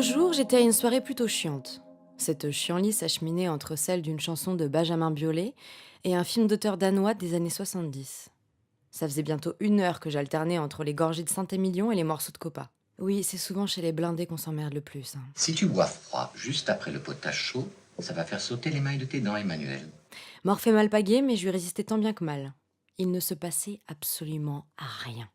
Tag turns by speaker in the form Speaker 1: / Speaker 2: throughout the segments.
Speaker 1: L'autre jour, j'étais à une soirée plutôt chiante. Cette chienlit s'acheminait entre celle d'une chanson de Benjamin Biolay et un film d'auteur danois des années 70. Ça faisait bientôt 1 heure que j'alternais entre les gorgées de Saint-Émilion et les morceaux de copa. Oui, c'est souvent chez les blindés qu'on s'emmerde le plus.
Speaker 2: Si tu bois froid juste après le potage chaud, ça va faire sauter l'émail de tes dents, Emmanuel.
Speaker 1: Morphée mal pagué, mais je lui résistais tant bien que mal. Il ne se passait absolument rien.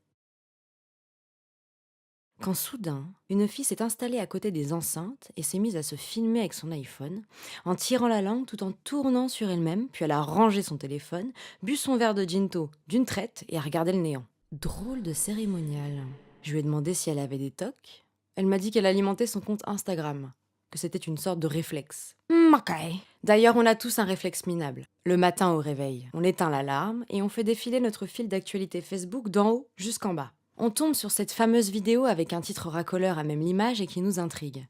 Speaker 1: Quand soudain, une fille s'est installée à côté des enceintes et s'est mise à se filmer avec son iPhone, en tirant la langue tout en tournant sur elle-même, puis elle a rangé son téléphone, bu son verre de ginto d'une traite et a regardé le néant. Drôle de cérémonial. Je lui ai demandé si elle avait des tocs. Elle m'a dit qu'elle alimentait son compte Instagram, que c'était une sorte de réflexe. Ok. D'ailleurs, on a tous un réflexe minable. Le matin au réveil, on éteint l'alarme et on fait défiler notre fil d'actualité Facebook d'en haut jusqu'en bas. On tombe sur cette fameuse vidéo avec un titre racoleur à même l'image et qui nous intrigue.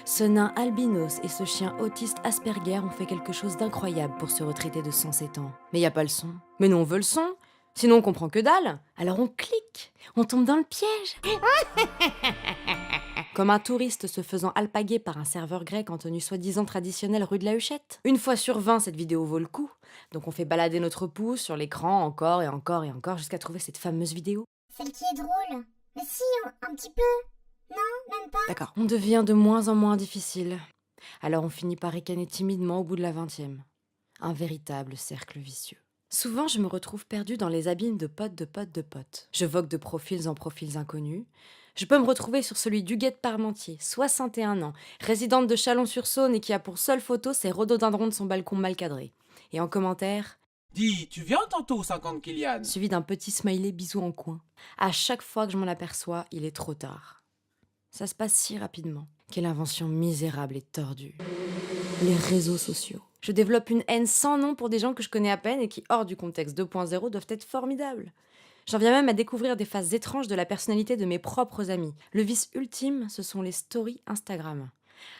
Speaker 1: Ce nain albinos et ce chien autiste Asperger ont fait quelque chose d'incroyable pour se retraiter de 107 ans. Mais y a pas le son. Mais nous on veut le son. Sinon on comprend que dalle. Alors on clique. On tombe dans le piège. Comme un touriste se faisant alpaguer par un serveur grec en tenue soi-disant traditionnelle rue de la Huchette. 1 fois sur 20, cette vidéo vaut le coup. Donc on fait balader notre pouce sur l'écran encore et encore et encore jusqu'à trouver cette fameuse vidéo.
Speaker 3: Celle qui est drôle. Mais si, un petit peu. Non, même pas.
Speaker 1: D'accord. On devient de moins en moins difficile. Alors on finit par ricaner timidement au bout de la 20e. Un véritable cercle vicieux. Souvent, je me retrouve perdue dans les abîmes de potes, de potes, de potes. Je vogue de profils en profils inconnus. Je peux me retrouver sur celui d'Huguette Parmentier, 61 ans, résidente de Chalon-sur-Saône et qui a pour seule photo ses rhododendrons de son balcon mal cadré. Et en commentaire,
Speaker 4: Dis, tu viens tantôt 50 Kylian?
Speaker 1: suivi d'un petit smiley bisou en coin. À chaque fois que je m'en aperçois, il est trop tard. Ça se passe si rapidement. Quelle invention misérable et tordue. Les réseaux sociaux. Je développe une haine sans nom pour des gens que je connais à peine et qui, hors du contexte 2.0, doivent être formidables. J'en viens même à découvrir des phases étranges de la personnalité de mes propres amis. Le vice ultime, ce sont les stories Instagram.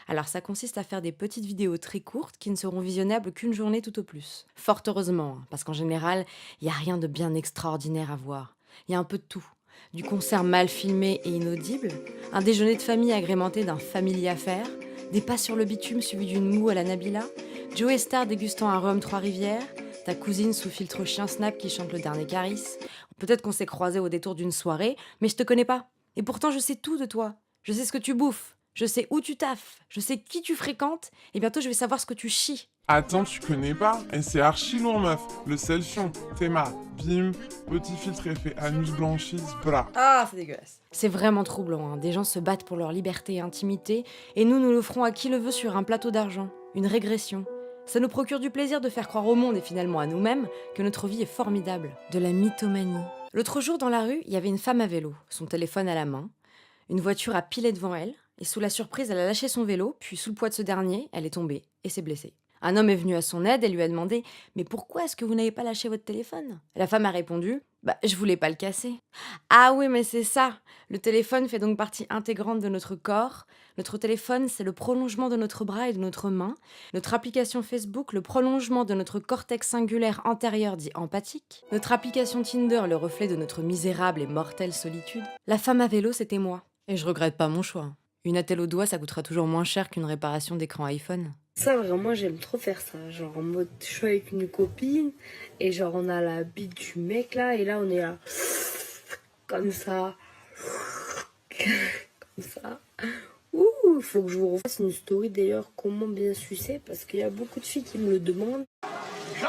Speaker 1: Alors ça consiste à faire des petites vidéos très courtes qui ne seront visionnables qu'une journée tout au plus. Fort heureusement, parce qu'en général, il n'y a rien de bien extraordinaire à voir. Il y a un peu de tout. Du concert mal filmé et inaudible, un déjeuner de famille agrémenté d'un family affaire, des pas sur le bitume suivis d'une moue à la Nabila, Joey Star dégustant un rhum Trois-Rivières, ta cousine sous filtre chien Snap qui chante le dernier Caris. Peut-être qu'on s'est croisés au détour d'une soirée, mais je te connais pas. Et pourtant je sais tout de toi. Je sais ce que tu bouffes, je sais où tu taffes, je sais qui tu fréquentes, et bientôt je vais savoir ce que tu chies.
Speaker 5: Attends, tu connais pas? Et c'est archi lourd, meuf. Le selfie, Théma, bim, petit filtre effet anus blanchisse, bra.
Speaker 1: Ah, c'est dégueulasse. C'est vraiment troublant, hein. Des gens se battent pour leur liberté et intimité, et nous le ferons à qui le veut sur un plateau d'argent. Une régression. Ça nous procure du plaisir de faire croire au monde et finalement à nous-mêmes que notre vie est formidable. De la mythomanie. L'autre jour dans la rue, il y avait une femme à vélo, son téléphone à la main. Une voiture a pilé devant elle, et sous la surprise, elle a lâché son vélo, puis sous le poids de ce dernier, elle est tombée et s'est blessée. Un homme est venu à son aide et lui a demandé « Mais pourquoi est-ce que vous n'avez pas lâché votre téléphone ?» La femme a répondu « Bah, je voulais pas le casser. » Ah oui, mais c'est ça. Le téléphone fait donc partie intégrante de notre corps. Notre téléphone, c'est le prolongement de notre bras et de notre main. Notre application Facebook, le prolongement de notre cortex singulaire antérieur dit empathique. Notre application Tinder, le reflet de notre misérable et mortelle solitude. La femme à vélo, c'était moi. Et je regrette pas mon choix. Une attelle au doigt, ça coûtera toujours moins cher qu'une réparation d'écran iPhone.
Speaker 6: Ça, vraiment, j'aime trop faire ça. Genre, en mode, je suis avec une copine, et genre, on a la bite du mec, là, et là, on est là, comme ça, comme ça. Ouh, faut que je vous refasse une story, d'ailleurs, comment bien sucer, parce qu'il y a beaucoup de filles qui me le demandent.
Speaker 4: Jean